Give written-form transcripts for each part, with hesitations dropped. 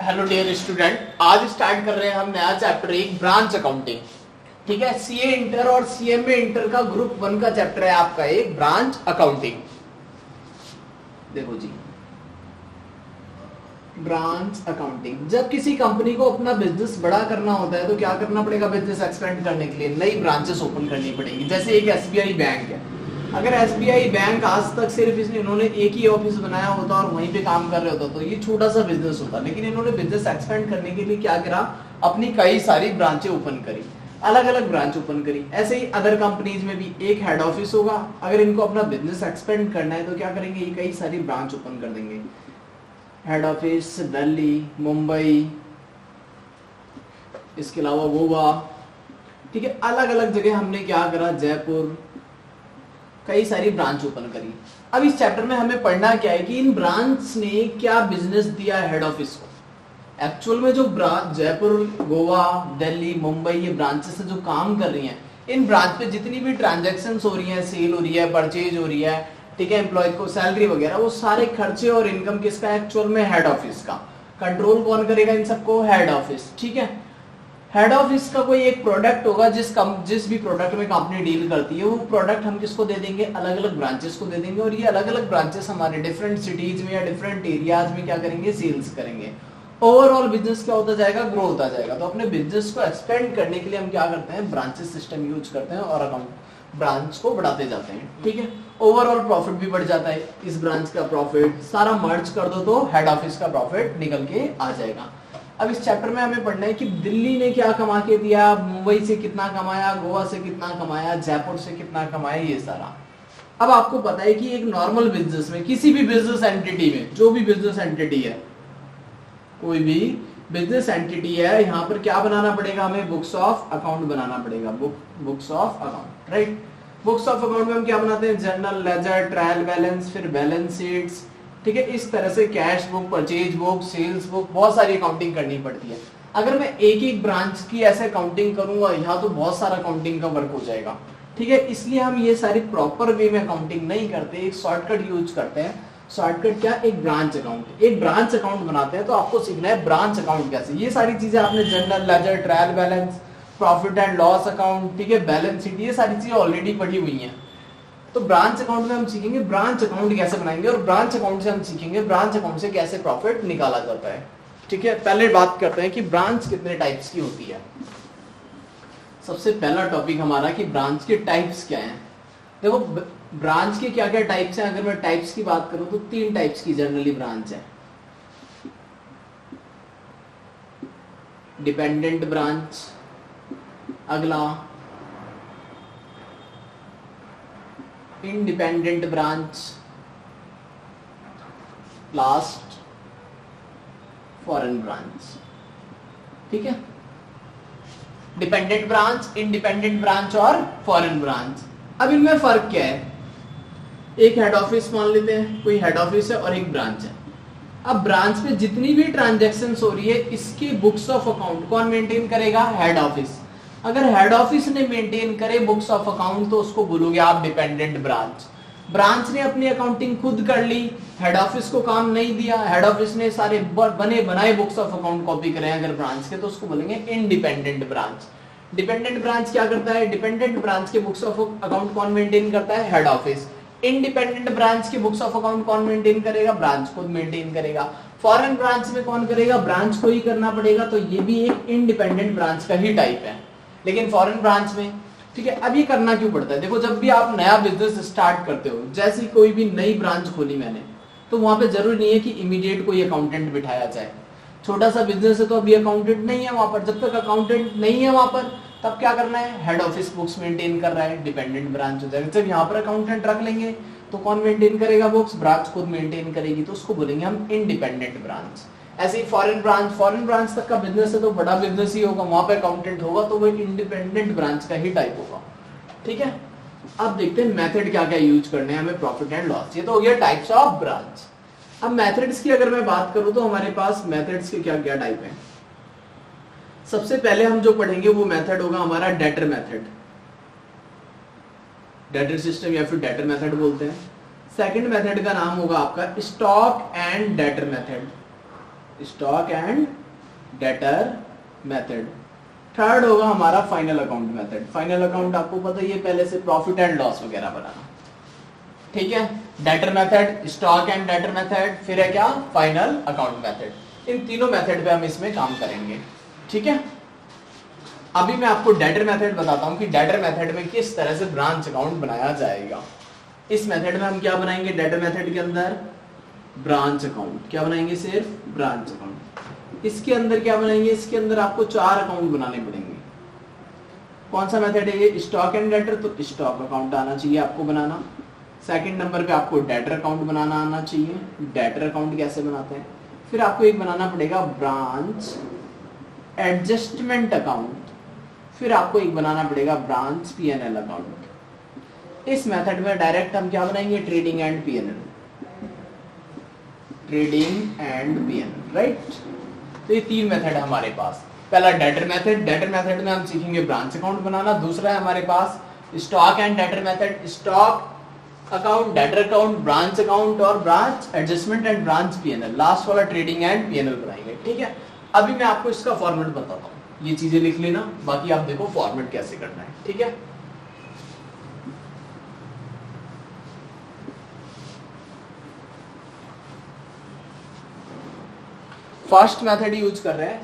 Hello dear student, आज start कर रहे हैं हम नया चैप्टर, एक ब्रांच अकाउंटिंग। ठीक है, सीए इंटर और सीएमए इंटर का ग्रुप 1 का चैप्टर है आपका, एक ब्रांच अकाउंटिंग। देखो जी, ब्रांच अकाउंटिंग, जब किसी कंपनी को अपना बिजनेस बड़ा करना होता है तो क्या करना पड़ेगा? बिजनेस एक्सपेंड करने के लिए नई ब्रांचेस ओपन करनी पड़ेगी। जैसे एक एसबीआई बैंक है, अगर एसबीआई बैंक आज तक सिर्फ इन्होंने एक ही ऑफिस बनाया होता और वहीं पे काम कर रहे होता तो ये छोटा सा बिजनेस होता, लेकिन इन्होंने बिजनेस एक्सपेंड करने के लिए क्या करा? अपनी कई सारी ब्रांचें ओपन करी, अलग अलग ब्रांच ओपन करी। ऐसे ही अदर कंपनीज में भी एक हेड ऑफिस होगा। अगर इनको अपना बिजनेस एक्सपेंड करना है तो क्या करेंगे? ये कई सारी ब्रांच ओपन कर देंगे। हेड ऑफिस दिल्ली, मुंबई, इसके अलावा गोवा। ठीक है, अलग अलग जगह हमने क्या करा? जयपुर, कई सारी ब्रांच ओपन करी। अब इस चैप्टर में हमें पढ़ना क्या है कि इन ब्रांच ने क्या बिजनेस दिया हेड ऑफिस को। एक्चुअल में जो ब्रांच जयपुर, गोवा, दिल्ली, मुंबई, ये ब्रांचेस से जो काम कर रही हैं, इन ब्रांच पे जितनी भी ट्रांजैक्शंस हो रही हैं, सेल हो रही है, परचेज हो रही है, ठीक है, एम्प्लॉय को सैलरी वगैरह, वो सारे खर्चे और इनकम किसका? एक्चुअल में हेड ऑफिस का। कंट्रोल कौन करेगा इन सबको? Head office. ठीक है, हेड ऑफिस का कोई एक प्रोडक्ट होगा, जिस भी प्रोडक्ट में कंपनी डील करती है, वो प्रोडक्ट हम किसको दे देंगे? अलग अलग ब्रांचेस को दे देंगे, और ये अलग अलग ब्रांचेस हमारे डिफरेंट सिटीज में या डिफरेंट एरियाज में क्या करेंगे? सेल्स करेंगे। ओवरऑल बिजनेस क्या होता जाएगा? ग्रो होता जाएगा। तो अपने बिजनेस को एक्सपेंड करने के लिए हम क्या करते हैं? ब्रांचेस सिस्टम यूज करते हैं और अकाउंट ब्रांच को बढ़ाते जाते हैं। ठीक है, ओवरऑल प्रॉफिट भी बढ़ जाता है। इस ब्रांच का प्रॉफिट सारा मर्ज कर दो तो हेड ऑफिस का प्रॉफिट निकल के आ जाएगा। अब इस चैप्टर में हमें पढ़ना है कि दिल्ली ने क्या कमा के दिया, मुंबई से कितना कमाया, गोवा से कितना कमाया, जयपुर से कितना कमाया, ये सारा। अब आपको पता है कि एक नॉर्मल बिजनेस में, किसी भी बिजनेस एंटिटी में, जो भी बिजनेस एंटिटी है, कोई भी बिजनेस एंटिटी है, यहाँ पर क्या बनाना पड़ेगा? हमें बुक्स ऑफ अकाउंट बनाना पड़ेगा। Books of account, right. Books of account में हम क्या बनाते हैं? जनरल लेजर, ट्रायल बैलेंस, फिर बैलेंस शीट्स। ठीक है, इस तरह से cash book, purchase book, sales book, बहुत सारी अकाउंटिंग करनी पड़ती है। अगर मैं एक एक ब्रांच की ऐसे अकाउंटिंग करूंगा, यहाँ तो बहुत सारा अकाउंटिंग का वर्क हो जाएगा। ठीक है, इसलिए हम ये सारी प्रॉपर वे में अकाउंटिंग नहीं करते, एक शॉर्टकट यूज करते हैं। शॉर्टकट क्या? एक ब्रांच अकाउंट। एक ब्रांच अकाउंट बनाते हैं तो आपको सीखना है ब्रांच अकाउंट कैसे। ये सारी चीजें आपने general ledger, trial balance, profit and loss account, ठीक है, बैलेंस शीट, ये सारी चीजें ऑलरेडी पढ़ी हुई हैं। तो ब्रांच अकाउंट में हम सीखेंगे ब्रांच अकाउंट कैसे बनाएंगे, और ब्रांच अकाउंट से हम सीखेंगे ब्रांच अकाउंट से कैसे प्रॉफिट निकाला जाता है। ठीक है, पहले बात करते हैं कि ब्रांच कितने टाइप्स की होती है। सबसे पहला टॉपिक हमारा कि ब्रांच के टाइप्स क्या हैं। देखो, ब्रांच के क्या क्या टाइप्स हैं। अगर मैं टाइप्स की बात करूं तो 3 टाइप्स की जनरली ब्रांच है। डिपेंडेंट ब्रांच, अगला independent branch, last foreign branch. ठीक है, डिपेंडेंट ब्रांच, इंडिपेंडेंट ब्रांच और फॉरेन ब्रांच। अब इनमें फर्क क्या है? एक हेड ऑफिस मान लेते हैं, कोई हेड ऑफिस है और एक ब्रांच है। अब ब्रांच में जितनी भी ट्रांजैक्शंस हो रही है, इसके बुक्स ऑफ अकाउंट कौन मेंटेन करेगा? Head office. अगर हेड ऑफिस ने मेंटेन करे बुक्स ऑफ अकाउंट तो उसको बोलोगे आप डिपेंडेंट ब्रांच। ब्रांच ने अपनी अकाउंटिंग खुद कर ली, हेड ऑफिस को काम नहीं दिया, हेड ऑफिस ने सारे बने बनाए बुक्स ऑफ अकाउंट कॉपी करे अगर ब्रांच के, तो उसको बोलेंगे इंडिपेंडेंट ब्रांच। डिपेंडेंट ब्रांच क्या करता है? डिपेंडेंट ब्रांच के बुक्स ऑफ अकाउंट कौन मेंटेन करता है? Head office. इंडिपेंडेंट ब्रांच के बुक्स ऑफ अकाउंट कौन मेंटेन करेगा? ब्रांच खुद मेंटेन करेगा। फॉरेन ब्रांच में कौन करेगा? ब्रांच को ही करना पड़ेगा। तो ये भी एक इंडिपेंडेंट ब्रांच का ही टाइप है, लेकिन फॉरेन ब्रांच में। ठीक है, अब ये करना क्यों पड़ता है? देखो, जब भी आप नया बिजनेस स्टार्ट करते हो, जैसी कोई भी नई ब्रांच खोली मैंने, तो वहां पे जरूरी नहीं है कि इमीडिएट कोई अकाउंटेंट बिठाया जाए। छोटा सा बिजनेस है तो अभी अकाउंटेंट नहीं है वहां पर। जब तक अकाउंटेंट नहीं है वहां पर, तब क्या करना है? हेड ऑफिस बुक्स मेंटेन कर रहा है, डिपेंडेंट ब्रांच हो जाएगा। जब यहाँ पर अकाउंटेंट रख लेंगे तो कौन मेंटेन करेगा बुक्स? ब्रांच खुद मेंटेन करेगी, तो उसको बोलेंगे हम इंडिपेंडेंट ब्रांच। ऐसे ही फॉरेन ब्रांच तक का बिजनेस है तो बड़ा बिजनेस ही होगा, वहां पे अकाउंटेंट होगा तो वो इंडिपेंडेंट ब्रांच का ही टाइप होगा। ठीक है, अब देखते हैं मेथड क्या क्या यूज करने हैं हमें प्रॉफिट एंड लॉस। ये तो हो गया टाइप्स ऑफ ब्रांच। अब मेथड्स की अगर मैं बात करूं तो हमारे पास मेथड्स के क्या क्या टाइप हैं। सबसे पहले हम जो पढ़ेंगे वो मेथड होगा हमारा डेटर मेथड, डेटर सिस्टम या फिर डेटर मेथड बोलते हैं। सेकंड मेथड का नाम होगा आपका stock and debtor method. Stock and debtor method. Third होगा हमारा final account method. Final account आपको पता ही है पहले से, प्रॉफिट एंड लॉस वगैरह बनाना, ठीक है। Debtor method, stock and debtor method, फिर है क्या, फाइनल अकाउंट मेथड। इन तीनों मेथड पे हम इसमें काम करेंगे, ठीक है। अभी मैं आपको डेटर मेथड बताता हूं कि डेटर मेथड में किस तरह से ब्रांच अकाउंट बनाया जाएगा। इस मेथड में हम क्या बनाएंगे, डेटर मेथड के अंदर ब्रांच अकाउंट। क्या बनाएंगे, सिर्फ ब्रांच अकाउंट। इसके अंदर क्या बनाएंगे, इसके अंदर आपको 4 अकाउंट बनाने पड़ेंगे। कौन सा मेथड है ये, स्टॉक एंड डेटर, तो स्टॉक अकाउंट आना चाहिए आपको बनाना। सेकंड नंबर पे आपको डेटर अकाउंट बनाना आना चाहिए। डेटर अकाउंट कैसे बनाते हैं, फिर आपको एक बनाना पड़ेगा ब्रांच एडजस्टमेंट अकाउंट, फिर आपको एक बनाना पड़ेगा ब्रांच पीएनएल अकाउंट। इस मेथड में डायरेक्ट हम क्या बनाएंगे, trading and PNL, trading and PNL, right. तो ये 3 मेथड है हमारे पास। पहला डेटर मेथड, डेटर मेथड में हम सीखेंगे ब्रांच अकाउंट बनाना। दूसरा है हमारे पास stock and debtor method, stock account, debtor account, branch account और branch adjustment and branch PNL. Last वाला ट्रेडिंग एंड पीएनएल बनाएंगे, ठीक है। अभी मैं आपको इसका फॉर्मेट बताता हूँ, ये चीजें लिख लेना, बाकी आप देखो फॉर्मेट कैसे करना है, ठीक है। फर्स्ट मेथड यूज कर रहे हैं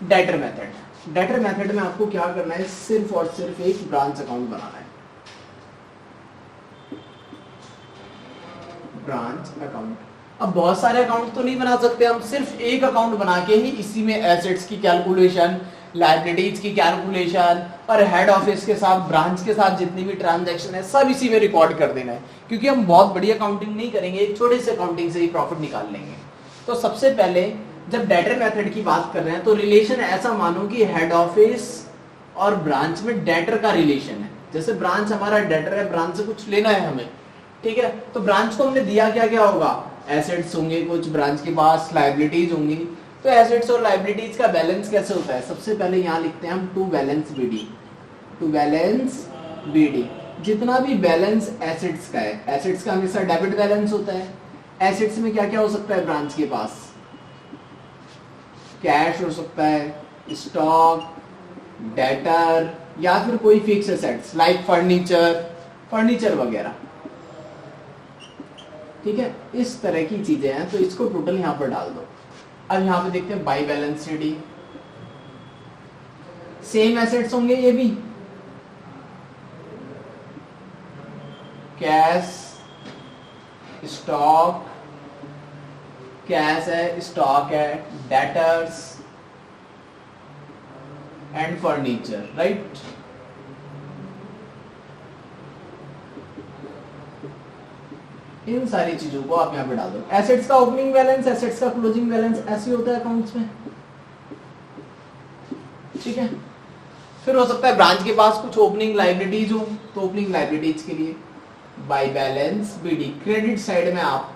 डेटर मेथड। डेटर मेथड में आपको क्या करना है, सिर्फ और सिर्फ एक ब्रांच अकाउंट बनाना है, ब्रांच अकाउंट। अब बहुत सारे अकाउंट तो नहीं बना सकते हम, सिर्फ एक अकाउंट बना के ही इसी में एसेट्स की कैलकुलेशन, लायबिलिटीज की कैलकुलेशन और हेड ऑफिस के साथ, ब्रांच के साथ जितनी भी ट्रांजैक्शन है सब इसी में रिकॉर्ड कर देना है। क्योंकि हम बहुत बड़ी अकाउंटिंग नहीं करेंगे, एक छोटे से अकाउंटिंग से ही प्रॉफिट निकाल लेंगे। तो सबसे पहले जब डेटर मेथड की बात कर रहे हैं तो रिलेशन ऐसा मानो कि हेड ऑफिस और ब्रांच में डेटर का रिलेशन है। जैसे ब्रांच हमारा डेटर है, ब्रांच से कुछ लेना है हमें, ठीक है। तो ब्रांच को हमने दिया क्या क्या होगा, एसेट्स होंगे कुछ ब्रांच के पास, लायबिलिटीज होंगी। तो एसेट्स और लायबिलिटीज का बैलेंस कैसे होता है, सबसे पहले यहाँ लिखते हैं हम to balance BD. To balance BD, जितना भी बैलेंस एसेट्स का है, एसेट्स का हमेशा डेबिट बैलेंस होता है। एसेट्स में क्या क्या हो सकता है ब्रांच के पास, कैश हो सकता है, स्टॉक, डेटर या फिर कोई फिक्स एसेट्स लाइक फर्नीचर वगैरह, ठीक है। इस तरह की चीजें हैं, तो इसको टोटल यहां पर डाल दो। अब यहां पे देखते हैं by balance sheet, same assets होंगे ये भी, कैश, स्टॉक, कैश है, स्टॉक है, डेटर्स एंड फर्नीचर, राइट। इन सारी चीजों को आप यहाँ पे डाल दो। एसेट्स का ओपनिंग बैलेंस, एसेट्स का क्लोजिंग बैलेंस ऐसे होता है अकाउंट्स में, ठीक है। फिर हो सकता है ब्रांच के पास कुछ ओपनिंग लायबिलिटीज हो, तो ओपनिंग लायबिलिटीज के लिए by balance BD. Credit side में आप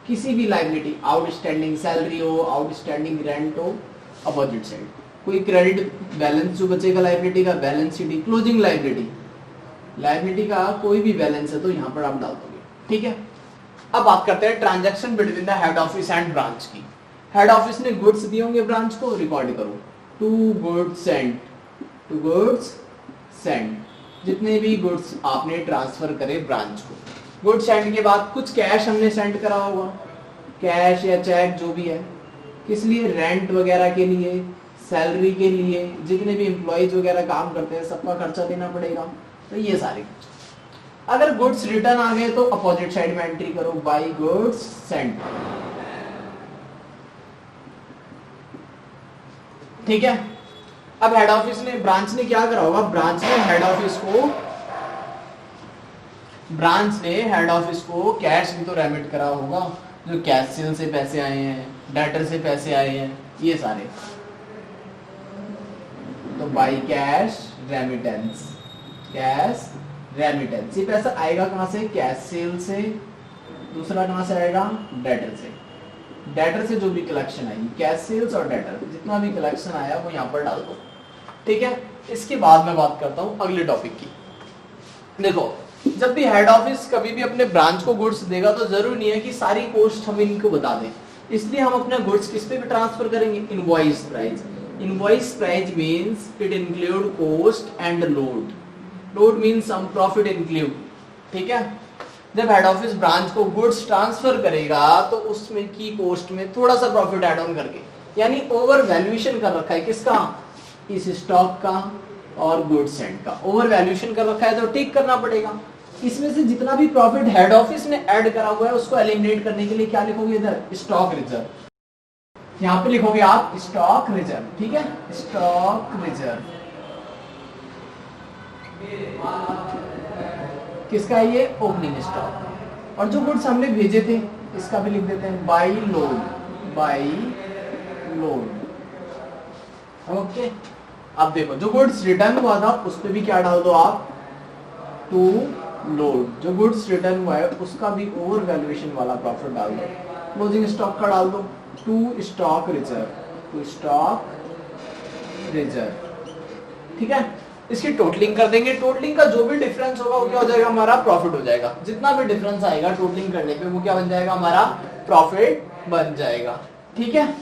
किसी भी लायबिलिटी, आउटस्टैंडिंग सैलरी हो, आउटस्टैंडिंग रेंट हो, अपोजिट साइड कोई क्रेडिट बैलेंस जो बचेगा लायबिलिटी का, बैलेंस शीट। क्लोजिंग लायबिलिटी का कोई भी बैलेंस है तो यहाँ पर आप डाल दोगे, ठीक है। अब बात करते हैं transaction between the head office and branch की। हेड ऑफिस ने गुड्स दिए होंगे ब्रांच को, रिकॉर्ड करो टू गुड्स सेंड, जितने भी गुड्स आपने ट्रांसफर करे ब्रांच को। गुड्स सेंड के बाद कुछ कैश हमने सेंड करा होगा, कैश या चेक जो भी है, किस लिए, रेंट वगैरह के लिए, सैलरी के लिए, जितने भी एम्प्लॉइज वगैरह काम करते हैं सबका खर्चा देना पड़ेगा, तो ये सारे कुछ। अगर गुड्स रिटर्न आ गए तो अपोजिट साइड में एंट्री करो, बाय गुड्स सेंड, ठीक है। अब हेड ऑफिस ने, ब्रांच ने क्या करा होगा, ब्रांच ने हेड ऑफिस को कैश भी तो रेमिट करा होगा, जो कैश सेल से पैसे आए हैं, डेटर से पैसे आए हैं, ये सारे। तो बाय कैश रेमिटेंस, ये पैसा आएगा कहां से, कैश सेल से, दूसरा कहां से आएगा, डेटर से जो भी कलेक्शन आई, कैश सेल्स और डेटर, जितना भी कलेक्शन आया वो यहाँ पर डाल दो, ठीक है। इसके बाद मैं बात करता हूं अगले टॉपिक की। देखो, जब भी हेड ऑफिस कभी भी अपने ब्रांच को गुड्स देगा तो जरूरी नहीं है कि सारी कॉस्ट हम इनको बता दें। इसलिए हम अपना गुड्स किस पे भी ट्रांसफर करेंगे, invoice price. Invoice price means it include cost and load. Load means some profit include, ठीक है। जब हेड ऑफिस ब्रांच को गुड्स ट्रांसफर करेगा तो उसमें की कॉस्ट में थोड़ा सा प्रॉफिट ऐड ऑन करके, यानी ओवर वैल्यूएशन कर रखा है किसका, इस स्टॉक का और गुड्स एंड का ओवर वैल्यूएशन कर रखा है तो ठीक करना पड़ेगा। इसमें से जितना भी प्रॉफिट हेड ऑफिस ने ऐड करा हुआ है उसको एलिमिनेट करने के लिए क्या लिखोगे इधर, स्टॉक रिजर्व। यहां पे लिखोगे आप स्टॉक रिजर्व, ठीक है, स्टॉक रिजर्व। किसका है ये, ओपनिंग स्टॉक। और जो गुड्स हमने भेजे थे इसका भी लिख देते हैं by load, by load, okay. अब देखो जो गुड्स रिटर्न हुआ था उस पे भी क्या डाल दो आप, टू लोड। जो गुड्स रिटर्न हुआ है उसका भी ओवर वैल्यूएशन वाला प्रॉफिट डाल दो। क्लोजिंग स्टॉक का डाल दो to stock reserve, to stock reserve, ठीक है। इसकी टोटलिंग कर देंगे, टोटलिंग का जो भी डिफरेंस होगा वो क्या हो जाएगा, हमारा प्रॉफिट हो जाएगा। जितना भी डिफरेंस आएगा टोटलिंग करने पे वो क्या बन जाएगा, हमारा प्रॉफिट बन जाएगा, ठीक है।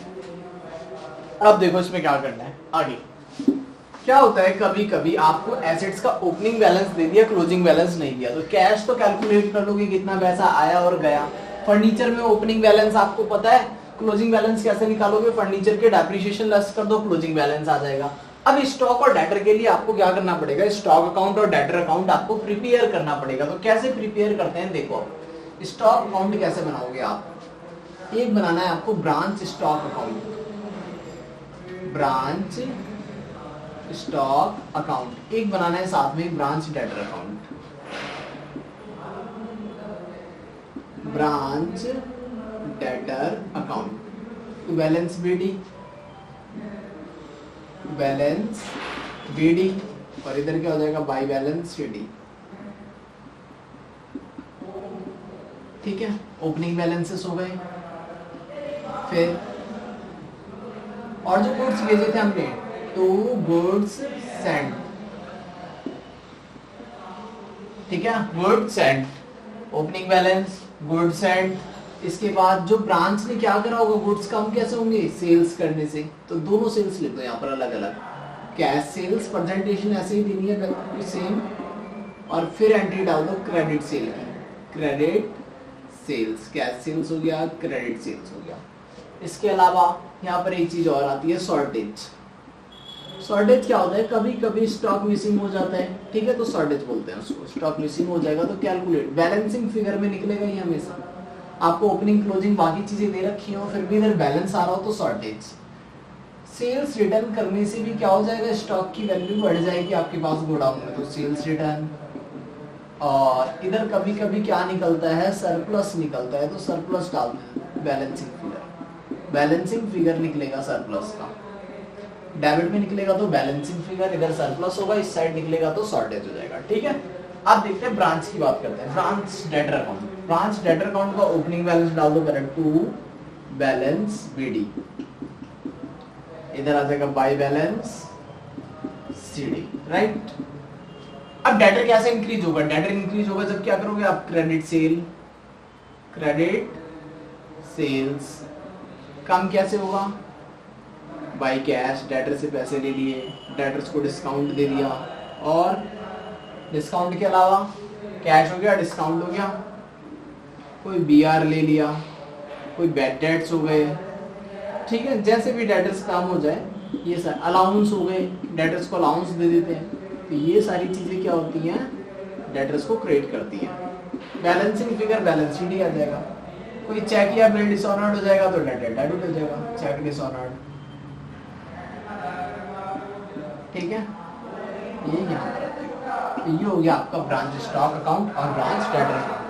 अब देखो इसमें क्या करना है आगे। क्या होता है कभी कभी आपको एसेट्स का ओपनिंग बैलेंस दे दिया, क्लोजिंग बैलेंस नहीं दिया, तो कैश तो कैलकुलेट कर लोगे कितना पैसा आया और गया। फर्नीचर में ओपनिंग बैलेंस आपको पता है, क्लोजिंग बैलेंस कैसे निकालोगे, फर्नीचर के डेप्रिसिएशन लेस कर दो, क्लोजिंग बैलेंस आ जाएगा। अब स्टॉक और डेटर के लिए आपको क्या करना पड़ेगा, स्टॉक अकाउंट और डेटर अकाउंट आपको प्रिपेयर करना पड़ेगा। तो कैसे प्रिपेयर करते हैं देखो, स्टॉक अकाउंट कैसे बनाओगे आप, एक बनाना है आपको branch stock account, branch stock account, एक बनाना है साथ में branch debtor account, branch debtor account. Balance BD, balance BD, और इधर क्या हो जाएगा, बाई बैलेंस सीडी, ठीक है। ओपनिंग बैलेंसेस हो गए। फिर और जो गुड्स भेजे थे हमने, टू गुड्स सेंड, ठीक है, goods send, opening balance, goods send. इसके बाद जो ब्रांच ने क्या करा होगा, गुड्स कम कैसे होंगे, सेल्स करने से, तो दोनों सेल्स लिख दो यहाँ पर अलग अलग। कैश सेल्स प्रेजेंटेशन ऐसे ही देनी है सेम, और फिर एंट्री डाल दो क्रेडिट सेल की, क्रेडिट सेल्स, कैश सेल्स हो गया, क्रेडिट सेल्स हो गया। इसके अलावा यहाँ पर एक चीज और आती है, शॉर्टेज। शॉर्टेज क्या होता है, कभी कभी स्टॉक मिसिंग हो जाता है, ठीक है, तो शॉर्टेज बोलते हैं उसको। स्टॉक मिसिंग हो जाएगा तो कैलकुलेट, बैलेंसिंग फिगर में निकलेगा ये हमेशा। आपको ओपनिंग क्लोजिंग बाकी चीजें दे रखी हो, फिर भी इधर बैलेंस आ रहा हो तो शॉर्टेज। सेल्स रिटर्न करने से भी क्या हो जाएगा, स्टॉक की वैल्यू बढ़ जाएगी आपके पास गोडाउन में, तो सेल्स रिटर्न। और इधर कभी कभी क्या निकलता है, सरप्लस निकलता है, तो सरप्लस डालते हैं बैलेंसिंग फिगर, बैलेंसिंग फिगर निकलेगा सरप्लस का। डेबिट में निकलेगा तो बैलेंसिंग फिगर, इधर सरप्लस होगा, इस साइड निकलेगा तो शॉर्टेज हो जाएगा, ठीक है। अब देखते हैं ब्रांच की बात करते हैं, branch debtor account. Branch debtor account का ओपनिंग बैलेंस डाल दो पहले, टू बैलेंस बीडी, इधर आ जाएगा बाई बैलेंस सीडी, राइट। अब डेटर कैसे इंक्रीज होगा, डेटर इंक्रीज होगा जब क्या करोगे आप, क्रेडिट सेल, क्रेडिट सेल्स। कम कैसे होगा, बाई कैश, डेटर से पैसे ले लिए, डेटर्स को डिस्काउंट दे दिया, और डिस्काउंट के अलावा कैश हो गया, डिस्काउंट हो गया, कोई बीआर ले लिया, कोई बैड डेट्स हो गए, ठीक है, जैसे भी डेटर्स काम हो जाए, ये सर अलाउंस हो गए, डेटर्स को अलाउंस दे देते हैं, तो ये सारी चीजें क्या होती हैं, डेटर्स को क्रिएट करती हैं। बैलेंसिंग फिगर बैलेंस शीट ही आ जाएगा। कोई चेक या बिल डिसऑनर्ड हो जाएगा तो डेबिट डेबिट हो जाएगा, चेक डिसऑनर्ड, ठीक है, ये यहाँ पर आ जाएगा। ये हो गया आपका ब्रांच स्टॉक अकाउंट और ब्रांच डेटर अकाउंट।